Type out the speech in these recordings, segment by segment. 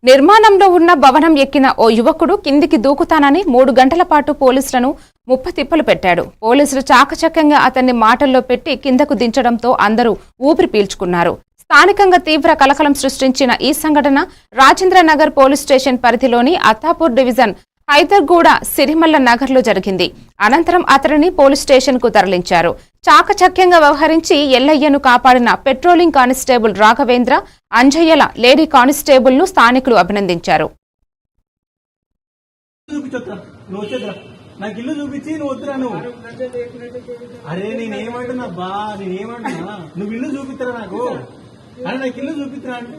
నిర్మాణంలో ఉన్న భవనం ఎక్కిన ఓ యువకుడు కిందికి దూకుతానని 3 గంటల పాటు పోలీసులను ముప్పతిప్పలు పెట్టాడు. పోలీసులు చాకచక్యంగా అతన్ని మాటల్లో పెట్టి కిందకు దించడంతో అందరూ ఊపిరి పీల్చుకున్నారు. స్థానికంగా తీవ్ర కలకలం సృష్టించిన ఈ సంఘటన రాజేంద్రనగర్ పోలీస్ స్టేషన్ పరిధిలోని అత్తాపూర్ డివిజన్ హైదర్గూడ సిరిమల్ల నగర్లో జరిగింది. అనంతరం అతడిని పోలీస్ స్టేషన్ కు తరలించారు. చాకచక్యంగా వ్యవహరించి ఎల్లయ్యను కాపాడిన పెట్రోలింగ్ కానిస్టేబుల్ రాఘవేంద్ర, అంజయ్యల లేడీ కానిస్టేబుల్ ను స్థానికులు అభినందించారు. నాకు ఇల్లు చూపించి నువ్వు వద్దురా నువ్వు. అరే నేనేమంటున్నా బా, నేనేమంటున్నా నువ్వు ఇల్లు చూపిస్తారా నాకు? అరే నాకు ఇల్లు చూపిస్తారా అంటే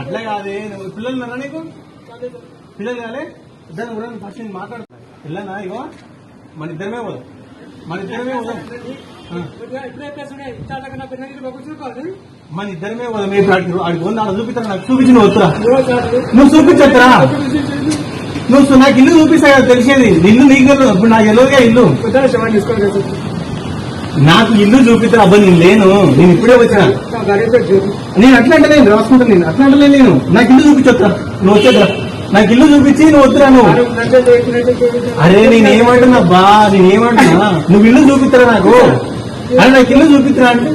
అట్లా కాదే. నువ్వు పిల్లలు ఉన్నారా నీకు? పిల్లలు కాలే ఇద్దరు ఫస్ట్ నేను మాట్లాడుతున్నా. పిల్లనా ఇగో మన ఇద్దరమే పోదాం, మన ఇద్దరమే పోదాం, మన ఇద్దరమే పోదాం. ఆడికి పోంది ఆడ చూపిస్తారా నాకు? చూపించి నువ్వు వద్దురా, నువ్వు చూపించరా? నువ్వు నాకు ఇల్లు చూపిస్తా కదా తెలిసేది. ఇల్లు నీకు ఇప్పుడు నాకు ఎలాగా ఇల్లు, నాకు ఇల్లు చూపిస్తా. అబ్బా నేను లేను, నేను ఇప్పుడే వచ్చినా. నేను అట్లా అంటే నేను రాసుకుంటా, నేను అట్లా అంటే నేను నాకు ఇల్లు చూపించొద్దా? నువ్వు వచ్చేద్దా? నాకు ఇల్లు చూపించి నువ్వు వద్దురా నువ్వు. అరే నేనేమంటున్నా బా, నేనేమంటున్నా నువ్వు ఇల్లు చూపిస్తారా నాకు? అరే నాకు ఇల్లు చూపిస్తారా అంటే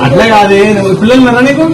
అట్లా కాదే. నువ్వు పిల్లలు ఉన్నారా నీకు?